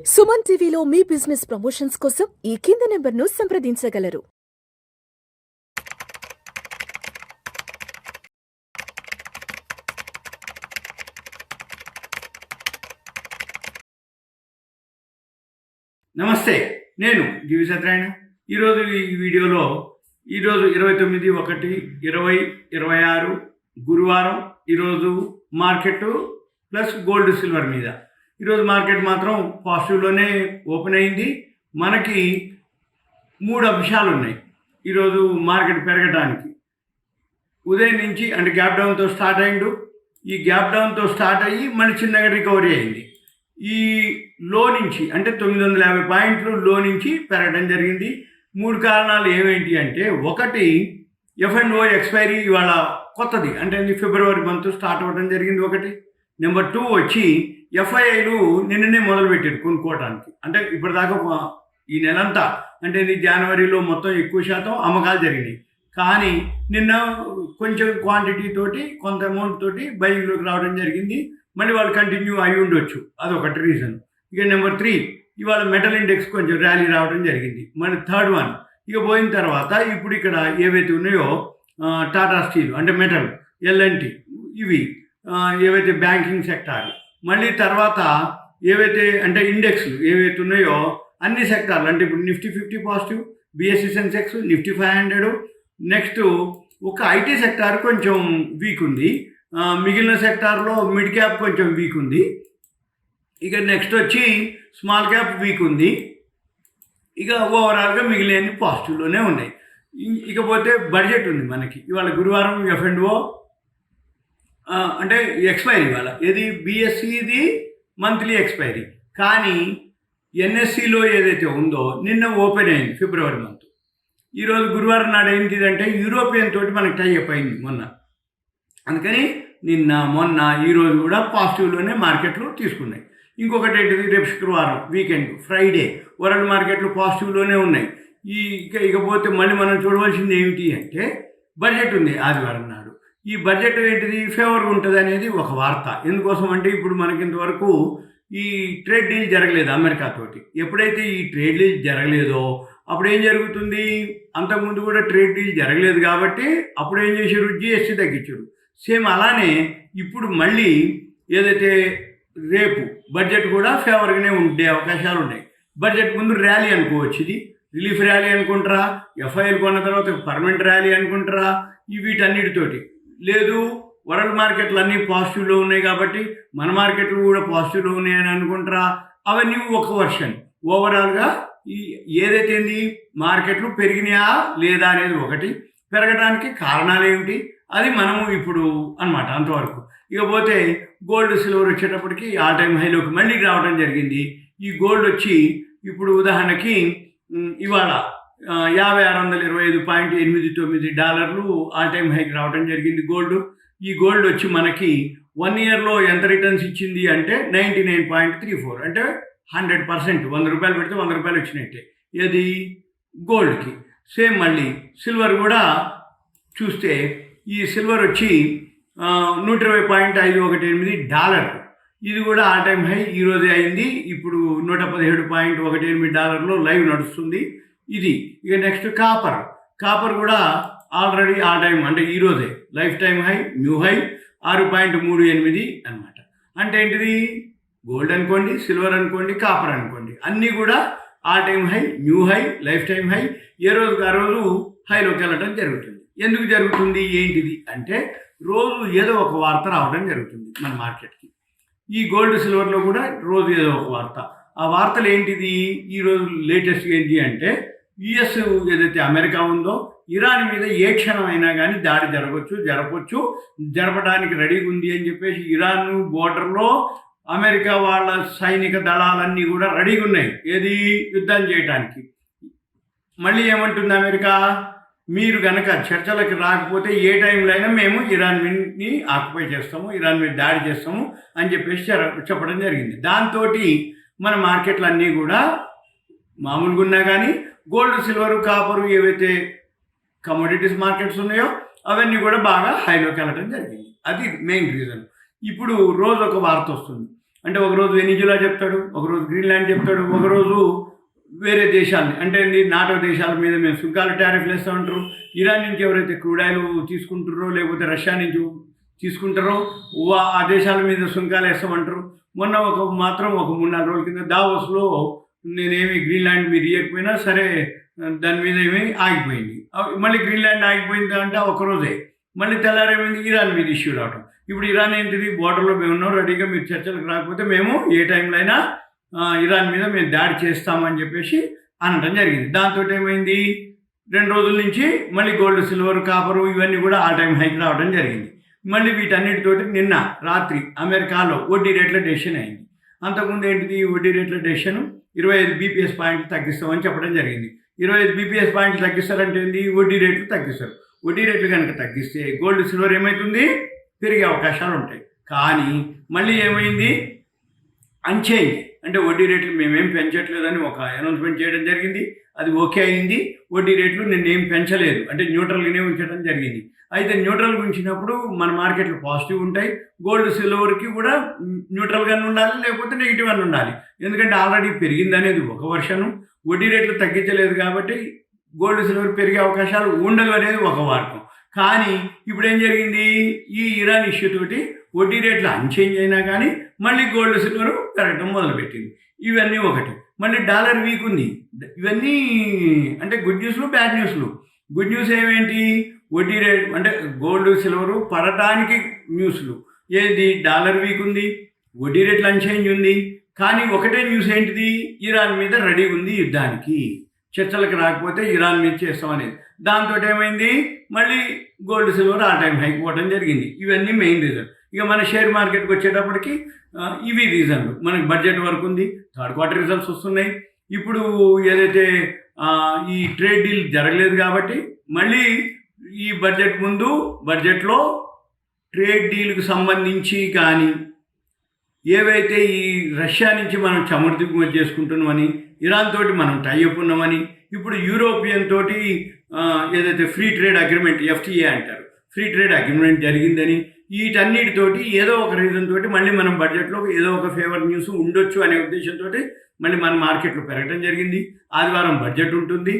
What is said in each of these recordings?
సుమన్ టీవీలో మీ business promotions కోసం ఈ కింది నెంబర్ను సంప్రదించగలరు. నమస్తే, నేను జీవి సత్యనారాయణ. ఈరోజు ఈ వీడియోలో 29/1/2026 గురువారం ఈరోజు మార్కెట్ ప్లస్ గోల్డ్ సిల్వర్ మీద. ఈరోజు మార్కెట్ మాత్రం పాజిటివ్లోనే ఓపెన్ అయింది. మనకి 3 అంశాలు ఉన్నాయి ఈరోజు మార్కెట్ పెరగడానికి. ఉదయం నుంచి అంటే గ్యాప్ డౌన్తో స్టార్ట్ అయిండు. ఈ గ్యాప్ డౌన్తో స్టార్ట్ అయ్యి మళ్ళీ చిన్నగా రికవరీ అయింది. ఈ లో నుంచి అంటే 950 పాయింట్లు లో నుంచి పెరగడం జరిగింది. 3 కారణాలు ఏమేంటి అంటే, ఒకటి F&O ఎక్స్పైరీ ఇవాళ కొత్తది అంటే ఫిబ్రవరి మంత్ స్టార్ట్ అవ్వడం జరిగింది ఒకటి. నెంబర్ 2 వచ్చి FIIలు నిన్ననే మొదలుపెట్టారు కొనుక్కోవడానికి. అంటే ఇప్పటిదాకా ఈ నెలంతా అంటే జనవరిలో మొత్తం ఎక్కువ శాతం అమ్మకాలు జరిగినాయి. కానీ నిన్న కొంచెం క్వాంటిటీ తోటి కొంత అమౌంట్ తోటి బయింగ్లోకి రావడం జరిగింది. మళ్ళీ వాళ్ళు కంటిన్యూ అయి ఉండొచ్చు, అదొకటి రీజన్. ఇక నెంబర్ 3 ఇవాళ మెటల్ ఇండెక్స్ కొంచెం ర్యాలీ రావడం జరిగింది. మరి థర్డ్ వన్ ఇక పోయిన తర్వాత ఇప్పుడు ఇక్కడ ఏవైతే ఉన్నాయో టాటా స్టీల్ అంటే మెటల్, L&T ఇవి ఏవైతే బ్యాంకింగ్ సెక్టార్, మళ్ళీ తర్వాత ఏవైతే అంటే ఇండెక్స్లు ఏవైతే ఉన్నాయో అన్ని సెక్టార్లు అంటే ఇప్పుడు Nifty 50 positive, BSE Sensex, Nifty 500, next ఒక ఐటీ సెక్టార్ కొంచెం వీక్ ఉంది. మిగిలిన సెక్టార్లో మిడ్ క్యాప్ కొంచెం వీక్ ఉంది. ఇక నెక్స్ట్ వచ్చి స్మాల్ క్యాప్ వీక్ ఉంది. ఇక ఓవరాల్గా మిగిలిన పాజిటివ్లోనే ఉన్నాయి. ఇకపోతే బడ్జెట్ ఉంది మనకి ఇవాళ గురువారం. F&O అంటే ఎక్స్పైరీ ఇవాళ ఏది BSEది మంత్లీ ఎక్స్పైరీ. కానీ NSEలో ఏదైతే ఉందో నిన్న ఓపెన్ అయింది ఫిబ్రవరి మంత్. ఈరోజు గురువారం నాడు ఏంటిదంటే యూరోపియన్ తోటి మనకి టైఅప్ అయింది మొన్న. అందుకని నిన్న మొన్న ఈరోజు కూడా పాజిటివ్లోనే మార్కెట్లు తీసుకున్నాయి. ఇంకొకటి ఏంటిది, రేపు శుక్రవారం వీకెండ్ ఫ్రైడే వరల్డ్ మార్కెట్లు పాజిటివ్లోనే ఉన్నాయి. ఇకపోతే మళ్ళీ మనం చూడవలసింది ఏమిటి అంటే బడ్జెట్ ఉంది ఆదివారం నాడు. ఈ బడ్జెట్ ఏంటిది ఫేవర్గా ఉంటుంది అనేది ఒక వార్త. ఎందుకోసం అంటే ఇప్పుడు మనకి ఇంతవరకు ఈ ట్రేడ్ డీల్ జరగలేదు అమెరికాతోటి. ఎప్పుడైతే ఈ ట్రేడ్ డీల్ జరగలేదో అప్పుడు ఏం జరుగుతుంది, అంతకుముందు కూడా ట్రేడ్ డీల్ జరగలేదు కాబట్టి అప్పుడు ఏం చేశారు, GST తగ్గించారు. సేమ్ అలానే ఇప్పుడు మళ్ళీ ఏదైతే రేపు బడ్జెట్ కూడా ఫేవర్గానే ఉండే అవకాశాలు ఉన్నాయి. బడ్జెట్ ముందు ర్యాలీ అనుకోవచ్చు, ఇది రిలీఫ్ ర్యాలీ అనుకుంటారా, FIIలు కొన్న తర్వాత పర్మనెంట్ ర్యాలీ అనుకుంటారా, వీటన్నిటితోటి లేదు. వరల్డ్ మార్కెట్లు అన్నీ పాజిటివ్లో ఉన్నాయి కాబట్టి మన మార్కెట్లు కూడా పాజిటివ్లో ఉన్నాయని అనుకుంటారా, అవన్నీ ఒక వర్షన్. ఓవరాల్గా ఏదైతే మార్కెట్లు పెరిగినాయా లేదా అనేది ఒకటి, పెరగడానికి కారణాలు ఏమిటి అది మనము ఇప్పుడు అన్నమాట అంతవరకు. ఇకపోతే గోల్డ్ సిల్వర్ వచ్చేటప్పటికి ఆల్ టైమ్ హైలోకి మళ్ళీ రావడం జరిగింది. ఈ గోల్డ్ వచ్చి ఇప్పుడు ఉదాహరణకి ఇవాళ $5,625.89 ఆల్ టైమ్ హైకి రావడం జరిగింది గోల్డ్. ఈ గోల్డ్ వచ్చి మనకి 1 ఇయర్లో ఎంత రిటర్న్స్ ఇచ్చింది అంటే 99.34, అంటే 100%. 100 రూపాయలు పెడితే 100 రూపాయలు వచ్చినట్టే ఏది గోల్డ్కి. సేమ్ మళ్ళీ సిల్వర్ కూడా చూస్తే ఈ సిల్వర్ వచ్చి $120.518, ఇది కూడా ఆల్ టైమ్ హై ఈరోజే అయింది. ఇప్పుడు $117.18 లైవ్ నడుస్తుంది ఇది. ఇక నెక్స్ట్ కాపర్ కూడా ఆల్రెడీ ఆల్ టైమ్ అంటే ఈరోజే life time high, new high 6.38 అనమాట. అంటే ఏంటిది, గోల్డ్ అనుకోండి, సిల్వర్ అనుకోండి, కాపర్ అనుకోండి, అన్నీ కూడా all time high, new high, lifetime high, ఏ రోజుకి ఆ రోజు హైలోకి వెళ్ళడం జరుగుతుంది. ఎందుకు జరుగుతుంది ఏంటిది అంటే రోజు ఏదో ఒక వార్త రావడం జరుగుతుంది మన మార్కెట్కి. ఈ గోల్డ్ సిల్వర్లో కూడా రోజు ఏదో ఒక వార్త. ఆ వార్తలు ఏంటిది, ఈరోజు లేటెస్ట్ ఏంటి అంటే US ఏదైతే అమెరికా ఉందో ఇరాన్ మీద ఏ క్షణం అయినా కానీ దాడి జరపడానికి రెడీగా ఉంది అని చెప్పేసి ఇరాన్ బోర్డర్లో అమెరికా వాళ్ళ సైనిక దళాలన్నీ కూడా రెడీగా ఉన్నాయి ఏది యుద్ధం చేయడానికి. మళ్ళీ ఏమంటుంది అమెరికా, మీరు కనుక చర్చలకు రాకపోతే ఏ టైంలో అయినా మేము ఇరాన్ని ఆక్యుపై చేస్తాము, ఇరాన్ మీద దాడి చేస్తాము అని చెప్పేసి చెప్పడం జరిగింది. దాంతో మన మార్కెట్లు అన్నీ కూడా మామూలుగా ఉన్నా కానీ గోల్డ్, సిల్వర్, కాపరు ఏవైతే కమోడిటీస్ మార్కెట్స్ ఉన్నాయో అవన్నీ కూడా బాగా హైలోకి వెళ్ళడం జరిగింది. అది మెయిన్ రీజన్. ఇప్పుడు రోజు ఒక వార్త వస్తుంది. అంటే ఒకరోజు వెనిజులా చెప్తాడు, ఒకరోజు గ్రీన్లాండ్ చెప్తాడు, ఒకరోజు వేరే దేశాలని అంటే నాటో దేశాల మీద మేము సుంకాలు టారిఫ్లు వేస్తూ ఉంటారు. ఇరాన్ నుంచి ఎవరైతే క్రూడ్ ఆయిల్ తీసుకుంటారో లేకపోతే రష్యా నుంచి తీసుకుంటారో ఆ దేశాల మీద సుంకాలు వేస్తామంటారు. మొన్న మాత్రం ఒక 3-4 రోజుల కింద దావోస్లో నేనేమి గ్రీన్లాండ్ మీరు ఇవ్వకపోయినా సరే దాని మీద ఏమి ఆగిపోయింది. మళ్ళీ గ్రీన్లాండ్ ఆగిపోయింది అంటే ఒకరోజే మళ్ళీ తెల్లారేమైంది ఇరాన్ మీద ఇష్యూ రావటం. ఇప్పుడు ఇరాన్ ఏంటిది, బోర్డర్లో మేము ఉన్నాం రెడీగా, మీరు చర్చలకు రాకపోతే మేము ఏ టైంలో అయినా ఇరాన్ మీద మేము దాడి చేస్తామని చెప్పేసి అనడం జరిగింది. దాంతో ఏమైంది, 2 రోజుల నుంచి మళ్ళీ గోల్డ్, సిల్వర్, కాపరు ఇవన్నీ కూడా ఆల్ టైమ్ హైక్ రావడం జరిగింది. మళ్ళీ వీటన్నిటితోటి నిన్న రాత్రి అమెరికాలో వడ్డీ రేట్ల డెసిషన్ అయింది. అంతకుముందు ఏంటిది, వడ్డీ రేట్ల డెసిషన్ 25 బీపీఎస్ పాయింట్లు తగ్గిస్తామని చెప్పడం జరిగింది. 25 బీపీఎస్ పాయింట్లు తగ్గిస్తారంటే ఏంటి, వడ్డీ రేట్లు తగ్గిస్తారు. వడ్డీ రేట్లు కనుక తగ్గిస్తే గోల్డ్, సిల్వర్ ఏమవుతుంది, పెరిగే అవకాశాలు ఉంటాయి. కానీ మళ్ళీ ఏమైంది, అన్చేంజ్ అంటే వడ్డీ రేట్లు మేమేం పెంచట్లేదని ఒక అనౌన్స్మెంట్ చేయడం జరిగింది. అది ఓకే అయింది. వడ్డీ రేట్లు నిన్నేం పెంచలేదు అంటే న్యూట్రల్గానే ఉంచడం జరిగింది. అయితే న్యూట్రల్గా ఉంచినప్పుడు మన మార్కెట్లు పాజిటివ్ ఉంటాయి. గోల్డ్, సిల్వర్కి కూడా న్యూట్రల్గానే ఉండాలి, లేకపోతే నెగిటివ్ అని ఉండాలి. ఎందుకంటే ఆల్రెడీ పెరిగింది అనేది ఒక వర్షను, వడ్డీ రేట్లు తగ్గించలేదు కాబట్టి గోల్డ్, సిల్వర్ పెరిగే అవకాశాలు ఉండవు అనేది ఒక వార్తం. కానీ ఇప్పుడు ఏం జరిగింది, ఈ ఇరాన్ ఇష్యూ తోటి వడ్డీ రేట్లు అన్చేంజ్ అయినా కానీ మళ్ళీ గోల్డ్, సిల్వర్ పెరగడం మొదలుపెట్టింది. ఇవన్నీ ఒకటి. మళ్ళీ డాలర్ వీక్ ఉంది. ఇవన్నీ అంటే గుడ్ న్యూస్లు, బ్యాడ్ న్యూస్లు. గుడ్ న్యూస్ ఏమేంటి, వడ్డీ రేట్ అంటే గోల్డ్, సిల్వరు పడటానికి న్యూస్లు. ఏది, డాలర్ వీక్ ఉంది, వడ్డీ రేట్లు అన్చేంజ్ ఉంది. కానీ ఒకటే న్యూస్ ఏంటిది, ఇరాన్ మీద రెడీ ఉంది యుద్ధానికి, చర్చలకు రాకపోతే ఇరాన్ మీద చేస్తామనేది. దాంతో ఏమైంది, మళ్ళీ gold, silver all time hike పోవడం జరిగింది. ఇవన్నీ మెయిన్ రీజన్. ఇక మన షేర్ మార్కెట్కి వచ్చేటప్పటికి ఇవి రీజన్లు. మనకి బడ్జెట్ వరకు ఉంది, 3rd క్వార్టర్ రిజల్ట్స్ వస్తున్నాయి. ఇప్పుడు ఏదైతే ఈ ట్రేడ్ డీల్ జరగలేదు కాబట్టి మళ్ళీ ఈ బడ్జెట్ ముందు బడ్జెట్లో ట్రేడ్ డీల్కి సంబంధించి కానీ ఏవైతే ఈ రష్యా నుంచి మనం చమురు దిగుమతి చేసుకుంటున్నామని, ఇరాన్ తోటి మనం టైఅప్ ఉన్నామని, ఇప్పుడు యూరోపియన్ తోటి ఏదైతే ఫ్రీ ట్రేడ్ అగ్రిమెంట్ ఎఫ్టీఏ అంటారు, ఫ్రీ ట్రేడ్ అగ్రిమెంట్ జరిగిందని, వీటన్నిటితోటి ఏదో ఒక రీజన్ తోటి మళ్ళీ మనం బడ్జెట్లో ఏదో ఒక ఫేవర్ న్యూస్ ఉండొచ్చు అనే ఉద్దేశంతో మళ్ళీ మన మార్కెట్లో పెరగడం జరిగింది. ఆదివారం బడ్జెట్ ఉంటుంది.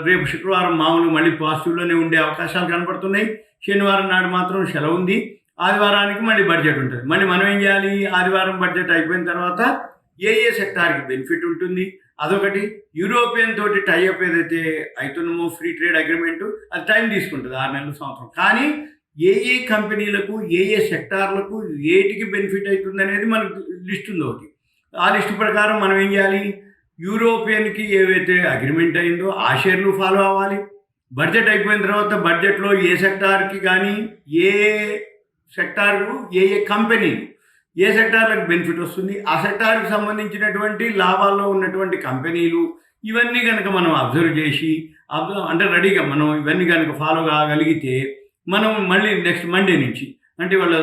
రేపు శుక్రవారం మామూలు మళ్ళీ పాజిటివ్లోనే ఉండే అవకాశాలు కనపడుతున్నాయి. శనివారం నాడు మాత్రం సెలవు ఉంది. ఆదివారానికి మళ్ళీ బడ్జెట్ ఉంటుంది. మళ్ళీ మనం ఏం చేయాలి, ఆదివారం బడ్జెట్ అయిపోయిన తర్వాత ఏ సెక్టార్కి బెనిఫిట్ ఉంటుంది, అదొకటి. యూరోపియన్ తోటి టైఅప్ ఏదైతే అవుతున్నామో ఫ్రీ ట్రేడ్ అగ్రిమెంటు, అది టైం తీసుకుంటుంది, 6 నెలలు, సంవత్సరం. కానీ ఏ కంపెనీలకు, ఏ సెక్టార్లకు ఏటికి బెనిఫిట్ అవుతుంది అనేది మనకు లిస్ట్ ఉంది ఒకటి. ఆ లిస్ట్ ప్రకారం మనం ఏం చేయాలి, యూరోపియన్కి ఏవైతే అగ్రిమెంట్ అయిందో ఆ షేర్లు ఫాలో అవ్వాలి. బడ్జెట్ అయిపోయిన తర్వాత బడ్జెట్లో ఏ సెక్టార్కి కానీ, ఏ సెక్టార్కు, ఏ కంపెనీ, ఏ సెక్టార్లకు బెనిఫిట్ వస్తుంది, ఆ సెక్టార్కి సంబంధించినటువంటి లాభాల్లో ఉన్నటువంటి కంపెనీలు, ఇవన్నీ కనుక మనం అబ్జర్వ్ చేసి అంటే రెడీగా మనం ఇవన్నీ కనుక ఫాలో కాగలిగితే మనం మళ్ళీ నెక్స్ట్ మండే నుంచి అంటే వాళ్ళ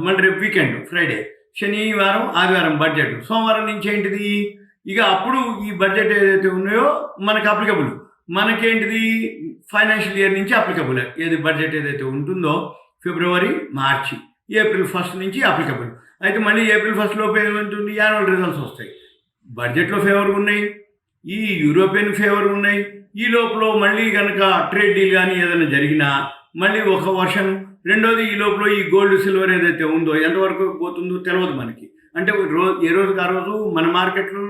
మళ్ళీ రేపు వీకెండ్, ఫ్రైడే, శనివారం, ఆదివారం బడ్జెట్, సోమవారం నుంచి ఏంటిది, ఇక అప్పుడు ఈ బడ్జెట్ ఏదైతే ఉన్నాయో మనకు అప్లికబుల్. మనకేంటిది, ఫైనాన్షియల్ ఇయర్ నుంచి అప్లికబుల్. ఏది బడ్జెట్ ఏదైతే ఉంటుందో ఫిబ్రవరి, మార్చి, ఏప్రిల్ 1 నుంచి అప్లికబుల్. అయితే మళ్ళీ ఏప్రిల్ 1 లోపు ఏమంటుంది, యాన్యువల్ రిజల్ట్స్ వస్తాయి. బడ్జెట్లో ఫేవర్గా ఉన్నాయి, ఈ యూరోపియన్ ఫేవర్ ఉన్నాయి. ఈ లోపల మళ్ళీ కనుక ట్రేడ్ డీల్ కానీ ఏదైనా జరిగినా మళ్ళీ ఒక వర్షన్. రెండోది, ఈ లోపల ఈ గోల్డ్, సిల్వర్ ఏదైతే ఉందో ఎంతవరకు పోతుందో తెలియదు మనకి. అంటే ఏ రోజుకి ఆ రోజు మన మార్కెట్లు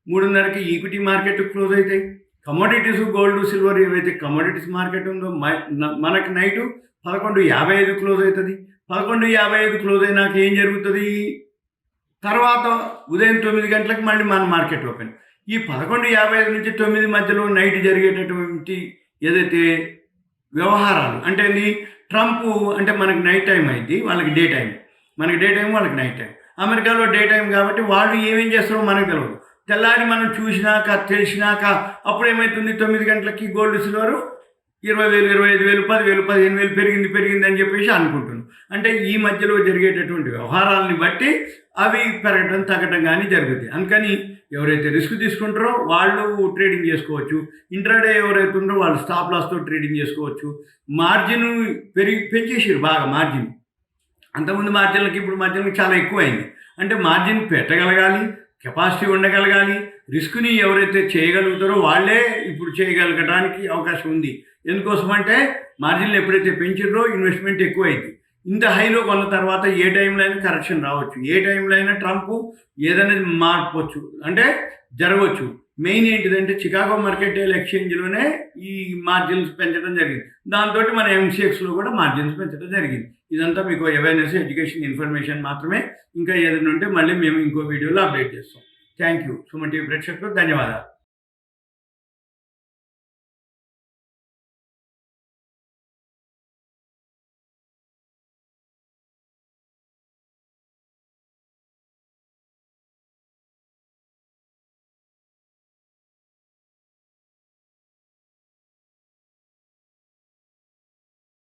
3:30కి ఈక్విటీ మార్కెట్ క్లోజ్ అవుతాయి. కమోడిటీస్, గోల్డ్, సిల్వర్ ఏవైతే కమోడిటీస్ మార్కెట్ ఉందో మనకి నైటు 11:55 క్లోజ్ అవుతుంది. 11:55 క్లోజ్ అయినాక ఏం జరుగుతుంది, తర్వాత ఉదయం 9 గంటలకు మళ్ళీ మన మార్కెట్ ఓపెన్. ఈ 11:55 నుంచి 9 మధ్యలో నైట్ జరిగేటటువంటి ఏదైతే వ్యవహారాలు అంటే ట్రంప్ అంటే మనకి నైట్ టైం అయింది, వాళ్ళకి డే టైం, మనకి డే టైం, వాళ్ళకి నైట్ టైం. అమెరికాలో డే టైం కాబట్టి వాళ్ళు ఏమేం చేస్తారో మనకు తెలియదు. తెల్లారి మనం చూసినాక తెలిసినాక అప్పుడు ఏమవుతుంది, 9 గంటలకి గోల్డ్, సిల్వరు 20,000, 25,000, 10,000, 15,000 పెరిగింది అని చెప్పేసి అనుకుంటున్నాం. అంటే ఈ మధ్యలో జరిగేటటువంటి వ్యవహారాలని బట్టి అవి పెరగడం, తగ్గడం కానీ జరుగుతాయి. అందుకని ఎవరైతే రిస్క్ తీసుకుంటారో వాళ్ళు ట్రేడింగ్ చేసుకోవచ్చు. ఇంట్రాడే ఎవరైతే ఉన్నారో వాళ్ళు స్టాప్ లాస్తో ట్రేడింగ్ చేసుకోవచ్చు. మార్జిన్ పెంచేసారు బాగా. మార్జిన్ అంతకుముందు మార్జిన్లకి ఇప్పుడు మార్జిన్కి చాలా ఎక్కువ అయింది. అంటే మార్జిన్ పెట్టగలగాలి, కెపాసిటీ ఉండగలగాలి. రిస్క్ని ఎవరైతే చేయగలుగుతారో వాళ్ళే ఇప్పుడు చేయగలగడానికి అవకాశం ఉంది. ఎందుకోసం అంటే మార్జిన్లు ఎప్పుడైతే పెంచారో ఇన్వెస్ట్మెంట్ ఎక్కువైంది. ఇంత హైలో కొన్న తర్వాత ఏ టైంలో అయినా కరెక్షన్ రావచ్చు, ఏ టైంలో అయినా ట్రంప్ ఏదైనా మార్పవచ్చు, అంటే జరగవచ్చు. మెయిన్ ఏంటిదంటే చికాగో మర్కెంటైల్ ఎక్స్చేంజ్లోనే ఈ మార్జిన్స్ పెంచడం జరిగింది. దాంతో మన ఎంసీఎక్స్లో కూడా మార్జిన్స్ పెంచడం జరిగింది. ఇదంతా మీకు అవేర్నెస్, ఎడ్యుకేషన్, ఇన్ఫర్మేషన్ మాత్రమే. ఇంకా ఏదైనా ఉంటే మళ్ళీ మేము ఇంకో వీడియోలో అప్డేట్ చేస్తాం. Thank you. సుమన్ టీవీ ప్రేక్షకులకు ధన్యవాదాలు.